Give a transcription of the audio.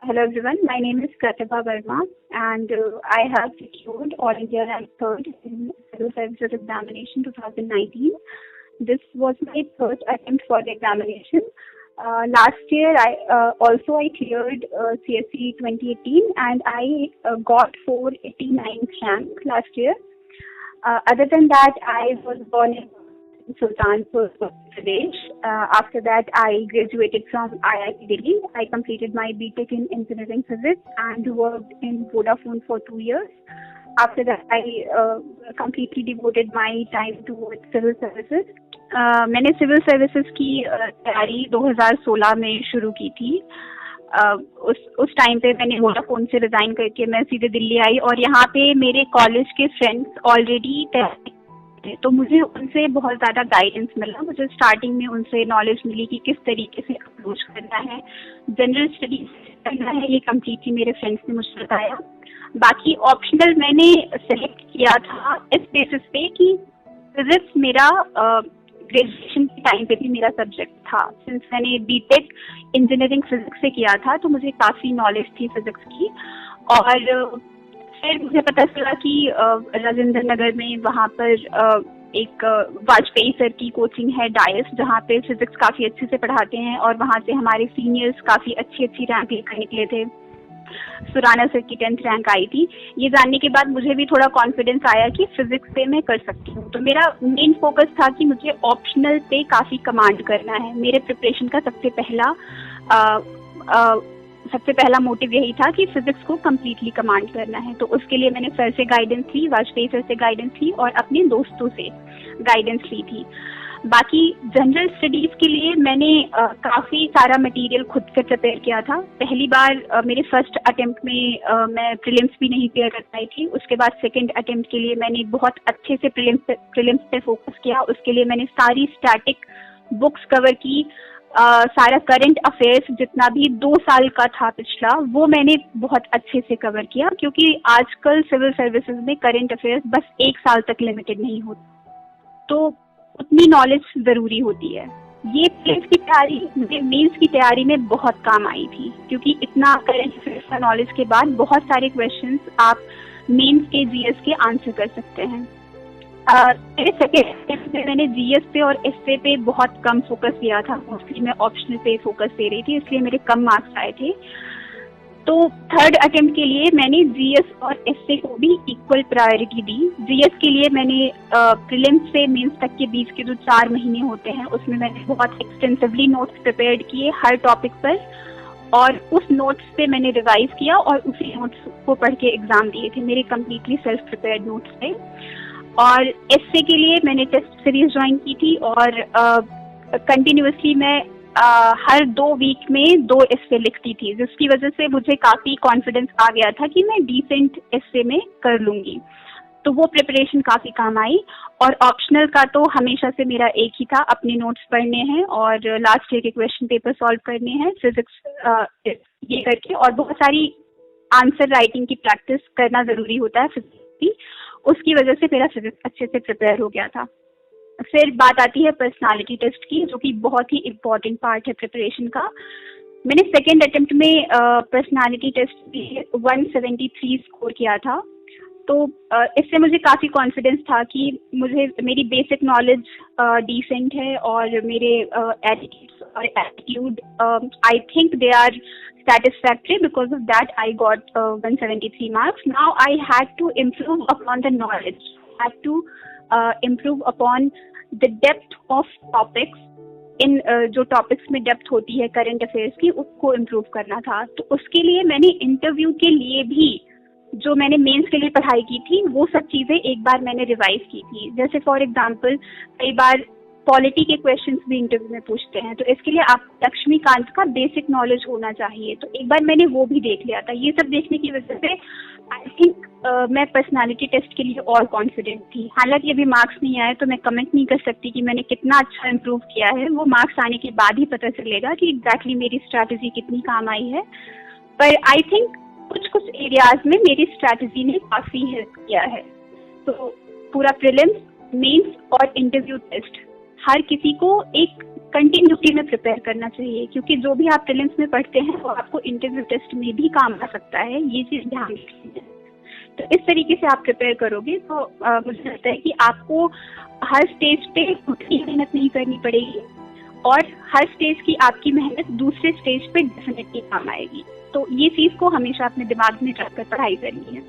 Hello everyone, my name is Pratibha Verma and I have secured All India Rank 3rd in Civil Services Examination 2019. This was my third attempt for the examination. Last year I cleared CSE 2018 and I got 489th rank last year. Other than that, I was born in Sultanpur, Uttar Pradesh. After that, I graduated from IIT Delhi. I completed my BTech in Engineering Physics and worked in Vodafone for 2 years. After that, I completely devoted my time to civil services. मैंने civil services की तैयारी 2016 में शुरू की थी. उस time पे मैंने वोडाफोन से रिजाइन करके मैं सीधे दिल्ली आई और यहाँ पे मेरे कॉलेज के फ्रेंड्स ऑलरेडी तैयारी थे, तो मुझे उनसे बहुत ज़्यादा गाइडेंस मिला. मुझे स्टार्टिंग में उनसे नॉलेज मिली कि किस तरीके से अप्रोच करना है, जनरल स्टडीज करना है. ये कम्प्लीटली मेरे फ्रेंड्स ने मुझे बताया. बाकी ऑप्शनल मैंने सेलेक्ट किया था इस बेसिस पे कि फिजिक्स मेरा ग्रेजुएशन के टाइम पे भी मेरा सब्जेक्ट था. सिंस मैंने बीटेक इंजीनियरिंग फिजिक्स से किया था तो मुझे काफ़ी नॉलेज थी फिजिक्स की. और फिर मुझे पता चला कि राजेंद्र नगर में वहाँ पर एक वाजपेयी सर की कोचिंग है डायस, जहाँ पे फिजिक्स काफ़ी अच्छे से पढ़ाते हैं और वहाँ से हमारे सीनियर्स काफ़ी अच्छी रैंक लेकर निकले थे. सुराना सर की 10th रैंक आई थी. ये जानने के बाद मुझे भी थोड़ा कॉन्फिडेंस आया कि फिजिक्स पे मैं कर सकती हूँ. तो मेरा मेन फोकस था कि मुझे ऑप्शनल पे काफ़ी कमांड करना है. मेरे प्रिपरेशन का सबसे पहला मोटिव यही था कि फिजिक्स को कम्प्लीटली कमांड करना है. तो उसके लिए मैंने सर से गाइडेंस ली, वाजपेयी सर से गाइडेंस ली और अपने दोस्तों से गाइडेंस ली थी. बाकी जनरल स्टडीज़ के लिए मैंने काफ़ी सारा मटेरियल खुद से प्रिपेयर किया था. पहली बार मेरे फर्स्ट अटेम्प्ट में मैं प्रीलिम्स भी नहीं क्लियर कर पाई थी. उसके बाद सेकंड अटेम्प्ट के लिए मैंने बहुत अच्छे से प्रीलिम्स पे फोकस किया. उसके लिए मैंने सारी स्टैटिक बुक्स कवर की. सारा करंट अफेयर्स जितना भी 2 साल का था पिछला, वो मैंने बहुत अच्छे से कवर किया, क्योंकि आजकल सिविल सर्विसेज में करंट अफेयर्स बस 1 साल तक लिमिटेड नहीं होते, तो उतनी नॉलेज ज़रूरी होती है. ये प्रीलिम्स की तैयारी मुझे मेंस की तैयारी में बहुत काम आई थी, क्योंकि इतना करंट अफेयर्स का नॉलेज के बाद बहुत सारे क्वेश्चंस आप मेंस के जीएस के आंसर कर सकते हैं. मेरे सेकेंड अटेम्प्ट में मैंने जीएस पे और एसए पे बहुत कम फोकस दिया था. मोस्टली मैं ऑप्शनल पे फोकस दे रही थी, इसलिए मेरे कम मार्क्स आए थे. तो थर्ड अटेम्प्ट के लिए मैंने जीएस और एसए को भी इक्वल प्रायोरिटी दी. जीएस के लिए मैंने प्रीलिम्स से मेंस तक के बीच के जो 4 महीने होते हैं उसमें मैंने बहुत एक्सटेंसिवली नोट्स प्रिपेयर किए हर टॉपिक पर, और उस नोट्स पे मैंने रिवाइज किया और उसी नोट्स को पढ़ के एग्जाम दिए थे, मेरे कम्प्लीटली सेल्फ प्रिपेयर्ड नोट्स पे. और एसए के लिए मैंने टेस्ट सीरीज ज्वाइन की थी और कंटिन्यूसली मैं हर 2 वीक में 2 एसए लिखती थी, जिसकी वजह से मुझे काफ़ी कॉन्फिडेंस आ गया था कि मैं डिसेंट एसए में कर लूँगी. तो वो प्रिपरेशन काफ़ी काम आई. और ऑप्शनल का तो हमेशा से मेरा एक ही था, अपने नोट्स पढ़ने हैं और लास्ट ईयर के क्वेश्चन पेपर सॉल्व करने हैं फिजिक्स ये करके, और बहुत सारी आंसर राइटिंग की प्रैक्टिस करना ज़रूरी होता है फिजिक्स की. उसकी वजह से मेरा फिजिक्स अच्छे से प्रिपेयर हो गया था. फिर बात आती है पर्सनालिटी टेस्ट की, जो कि बहुत ही इम्पोर्टेंट पार्ट है प्रिपरेशन का. मैंने सेकेंड अटेम्प्ट में पर्सनालिटी टेस्ट में 173 स्कोर किया था. तो इससे मुझे काफ़ी कॉन्फिडेंस था कि मेरी बेसिक नॉलेज डिसेंट है और मेरे attitude I think they are satisfactory. Because of that I got 173 marks. Now I had to improve upon the knowledge, had to improve upon the depth of topics. इन जो topics में depth होती है current affairs की, उसको improve करना था. तो उसके लिए मैंने इंटरव्यू के लिए भी जो मैंने मेंस के लिए पढ़ाई की थी वो सब चीज़ें एक बार मैंने रिवाइज की थी. जैसे फॉर एग्जांपल कई बार पॉलिटी के क्वेश्चंस भी इंटरव्यू में पूछते हैं, तो इसके लिए आप लक्ष्मीकांत का बेसिक नॉलेज होना चाहिए. तो एक बार मैंने वो भी देख लिया था. ये सब देखने की वजह से आई थिंक मैं पर्सनालिटी टेस्ट के लिए और कॉन्फिडेंट थी. हालांकि अभी मार्क्स नहीं आए तो मैं कमेंट नहीं कर सकती कि मैंने कितना अच्छा इम्प्रूव किया है. वो मार्क्स आने के बाद ही पता चलेगा कि एग्जैक्टली मेरी स्ट्रैटेजी कितनी काम आई है. पर आई थिंक कुछ एरियाज में मेरी स्ट्रैटेजी ने काफ़ी हेल्प किया है. तो पूरा प्रीलिम्स, मेंस और इंटरव्यू टेस्ट हर किसी को एक कंटिन्यूटी में प्रिपेयर करना चाहिए, क्योंकि जो भी आप प्रीलिम्स में पढ़ते हैं वो आपको इंटरव्यू टेस्ट में भी काम आ सकता है, ये चीज ध्यान रखिए। तो इस तरीके से आप प्रिपेयर करोगे तो मुझे लगता है कि आपको हर स्टेज पे उतनी मेहनत नहीं करनी पड़ेगी और हर स्टेज की आपकी मेहनत दूसरे स्टेज पे डेफिनेटली काम आएगी। तो ये चीज को हमेशा अपने दिमाग में रखकर पढ़ाई करनी है।